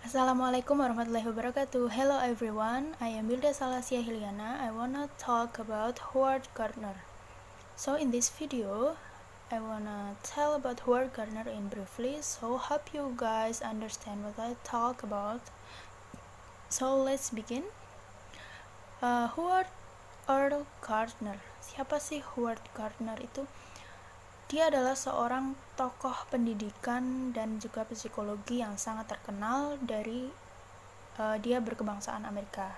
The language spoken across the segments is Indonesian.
Assalamualaikum warahmatullahi wabarakatuh. Hello everyone, I am Wilda Salasia Hiliana. I wanna talk about Howard Gardner. So in this video, I wanna tell about Howard Gardner in briefly. So hope you guys understand what I talk about. So let's begin. Howard Earl Gardner. Siapa sih Howard Gardner itu? Dia adalah seorang tokoh pendidikan dan juga psikologi yang sangat terkenal dari dia berkebangsaan Amerika.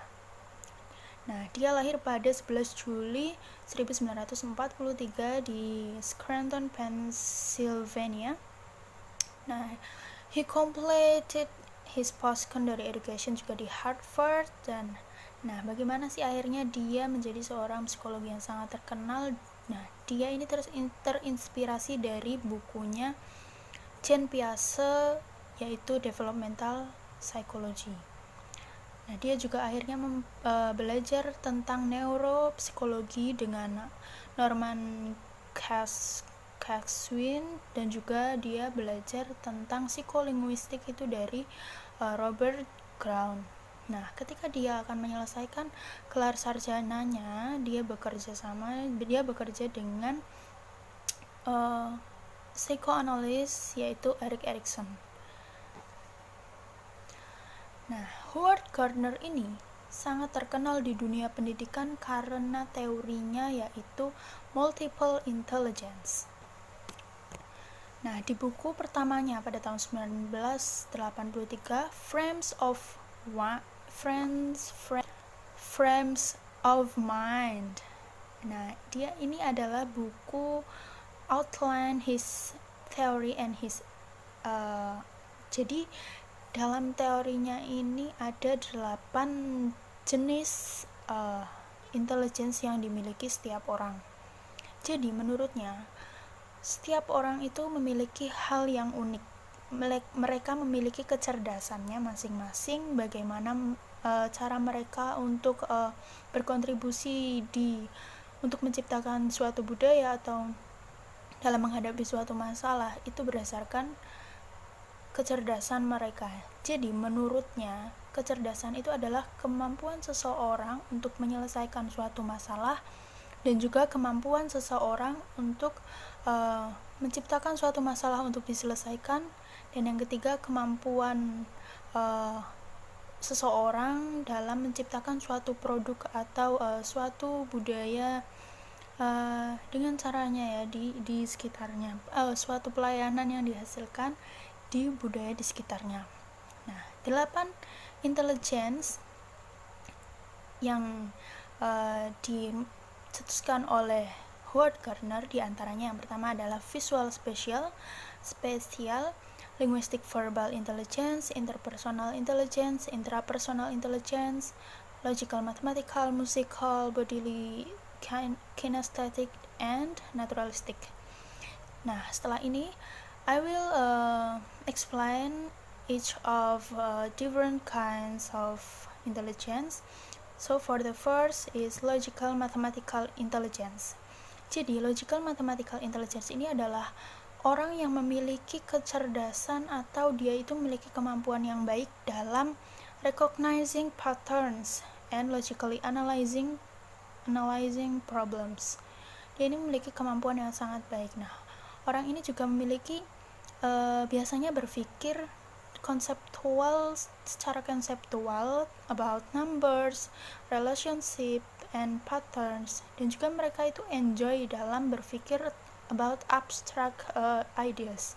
Nah, dia lahir pada 11 Juli 1943 di Scranton, Pennsylvania. Nah, he completed his post-secondary education juga di Harvard. Dan bagaimana sih akhirnya dia menjadi seorang psikologi yang sangat terkenal? Nah, dia ini terinspirasi dari bukunya Jean Piaget, yaitu Developmental Psychology. Nah, dia juga akhirnya belajar tentang neuropsikologi dengan Norman Kaswin, dan juga dia belajar tentang psikolinguistik itu dari Robert Brown. Nah, ketika dia akan menyelesaikan gelar sarjananya, dia bekerja dengan psikoanalis, yaitu Erik Erikson. Nah, Howard Gardner ini sangat terkenal di dunia pendidikan karena teorinya yaitu multiple intelligence. Nah, di buku pertamanya pada tahun 1983, Frames of Mind. Nah, dia ini adalah buku outline his theory and his jadi dalam teorinya ini ada 8 jenis intelligence yang dimiliki setiap orang. Jadi menurutnya setiap orang itu memiliki hal yang unik. Mereka memiliki kecerdasannya masing-masing, bagaimana cara mereka untuk berkontribusi untuk menciptakan suatu budaya atau dalam menghadapi suatu masalah, itu berdasarkan kecerdasan mereka. Jadi menurutnya kecerdasan itu adalah kemampuan seseorang untuk menyelesaikan suatu masalah dan juga kemampuan seseorang untuk menciptakan suatu masalah untuk diselesaikan, dan yang ketiga kemampuan seseorang dalam menciptakan suatu produk atau suatu budaya dengan caranya di sekitarnya, suatu pelayanan yang dihasilkan di budaya di sekitarnya. Nah, 8 intelligence yang dicetuskan oleh Howard Gardner, diantaranya yang pertama adalah visual spatial, linguistic verbal intelligence, interpersonal intelligence, intrapersonal intelligence, logical mathematical, musical, bodily kinesthetic, and naturalistic. Nah, setelah ini I will explain each of different kinds of intelligence. So for the first is logical mathematical intelligence. Jadi logical mathematical intelligence ini adalah orang yang memiliki kecerdasan atau dia itu memiliki kemampuan yang baik dalam recognizing patterns and logically analyzing problems. Dia ini memiliki kemampuan yang sangat baik. Nah, orang ini juga memiliki biasanya berpikir secara konseptual about numbers, relationship, and patterns, dan juga mereka itu enjoy dalam berpikir about abstract ideas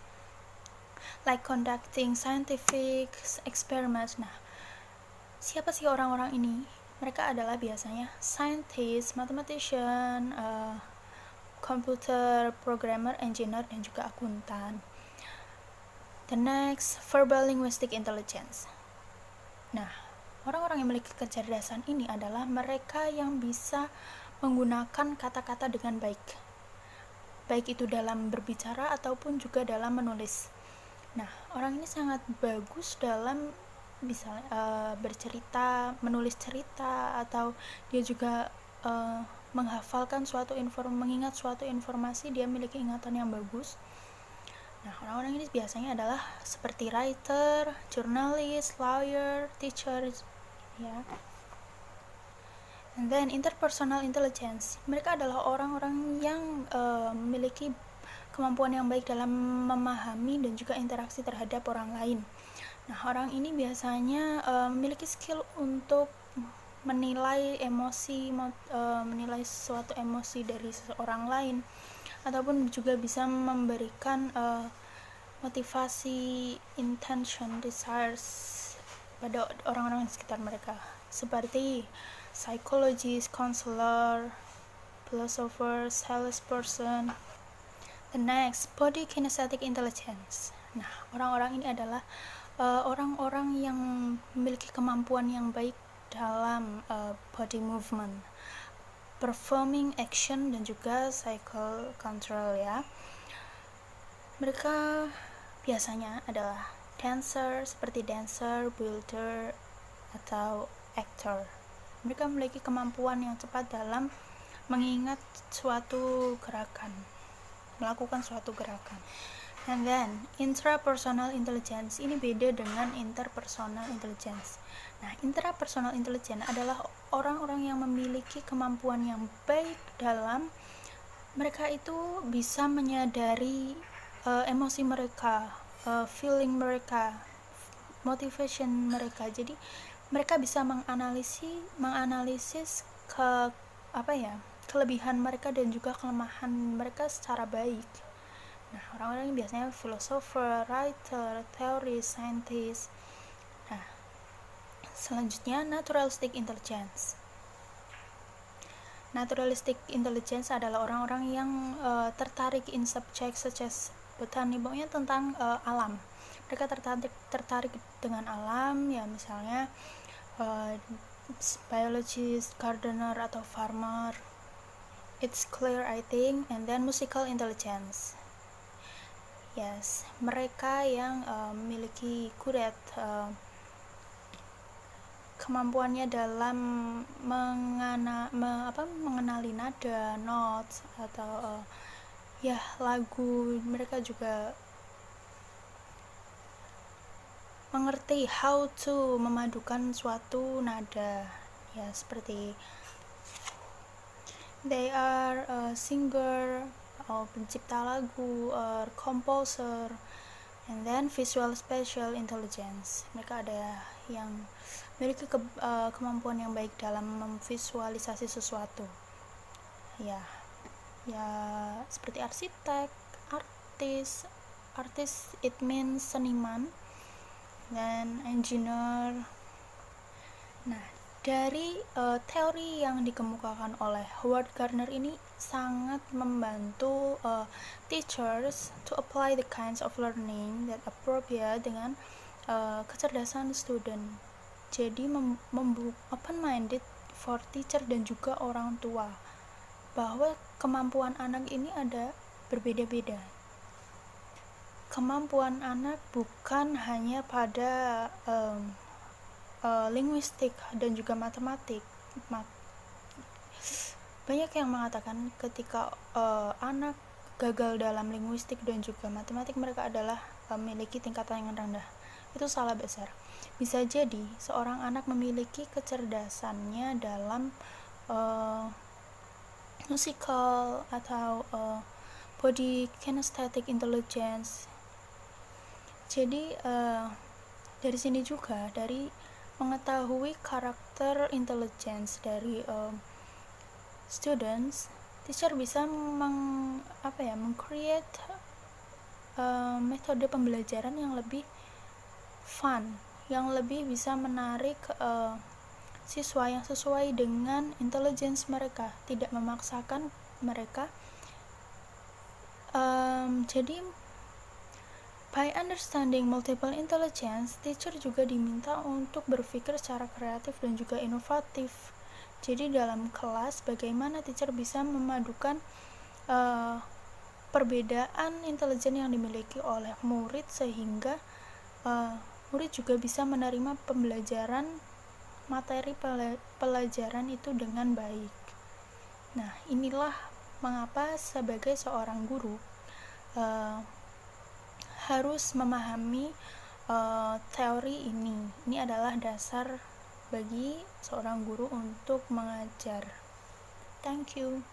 like conducting scientific experiments. Nah, siapa sih orang-orang ini? Mereka adalah biasanya scientist, mathematician, computer programmer, engineer, dan juga akuntan. The next, verbal linguistic intelligence. Nah, orang-orang yang memiliki kecerdasan ini adalah mereka yang bisa menggunakan kata-kata dengan baik itu dalam berbicara ataupun juga dalam menulis. Nah, orang ini sangat bagus dalam bercerita, menulis cerita, atau dia juga menghafalkan mengingat suatu informasi. Dia memiliki ingatan yang bagus. Nah, orang-orang ini biasanya adalah seperti writer, journalist, lawyer, teacher, ya. And then interpersonal intelligence, mereka adalah orang-orang yang memiliki kemampuan yang baik dalam memahami dan juga interaksi terhadap orang lain. Nah, orang ini biasanya memiliki skill untuk menilai emosi, menilai suatu emosi dari seseorang lain, ataupun juga bisa memberikan motivasi, intention, desires pada orang-orang di sekitar mereka, seperti psychologist, counselor, philosopher, salesperson. The next, body kinesthetic intelligence. Nah, orang-orang ini adalah orang-orang yang memiliki kemampuan yang baik dalam body movement, performing action, dan juga cycle control, ya. Mereka biasanya adalah dancer, seperti dancer, builder, atau actor. Mereka memiliki kemampuan yang cepat dalam mengingat suatu gerakan, melakukan suatu gerakan. And then, intrapersonal intelligence ini beda dengan interpersonal intelligence. Nah, intrapersonal intelligence adalah orang-orang yang memiliki kemampuan yang baik dalam mereka itu bisa menyadari emosi mereka, feeling mereka, motivation mereka. Jadi mereka bisa menganalisis kelebihan mereka dan juga kelemahan mereka secara baik. Nah, orang-orang ini biasanya philosopher, writer, theorist, scientist. Nah, selanjutnya naturalistic intelligence. Naturalistic intelligence adalah orang-orang yang tertarik in subject such as botany, pokoknya tentang alam. Mereka tertarik dengan alam, ya, misalnya biologist, gardener, atau farmer. It's clear, I think. And then musical intelligence. Yes, mereka yang memiliki kuret kemampuannya dalam mengenali nada, notes, atau lagu. Mereka juga mengerti how to memadukan suatu nada, ya, seperti they are a singer, pencipta lagu, or composer. And then visual spatial intelligence, mereka ada yang memiliki kemampuan yang baik dalam memvisualisasi sesuatu, ya seperti arsitek, artis it means seniman, dan engineer. Nah, dari teori yang dikemukakan oleh Howard Gardner ini sangat membantu teachers to apply the kinds of learning that appropriate dengan kecerdasan student. Jadi open-minded for teacher dan juga orang tua, bahwa kemampuan anak ini ada berbeda-beda. Kemampuan anak bukan hanya pada linguistik dan juga matematik. Banyak yang mengatakan ketika anak gagal dalam linguistik dan juga matematik, mereka adalah memiliki tingkatan yang rendah. Itu salah besar. Bisa jadi seorang anak memiliki kecerdasannya dalam musical atau body kinesthetic intelligence. Jadi dari sini juga, dari mengetahui karakter intelligence dari students, teacher bisa meng-create metode pembelajaran yang lebih fun, yang lebih bisa menarik siswa, yang sesuai dengan intelligence mereka, tidak memaksakan mereka. Jadi by understanding multiple intelligence, teacher juga diminta untuk berpikir secara kreatif dan juga inovatif. Jadi dalam kelas, bagaimana teacher bisa memadukan perbedaan intelijen yang dimiliki oleh murid, sehingga murid juga bisa menerima pembelajaran materi pelajaran itu dengan baik. Nah, inilah mengapa sebagai seorang guru harus memahami teori ini. Ini adalah dasar bagi seorang guru untuk mengajar. Thank you.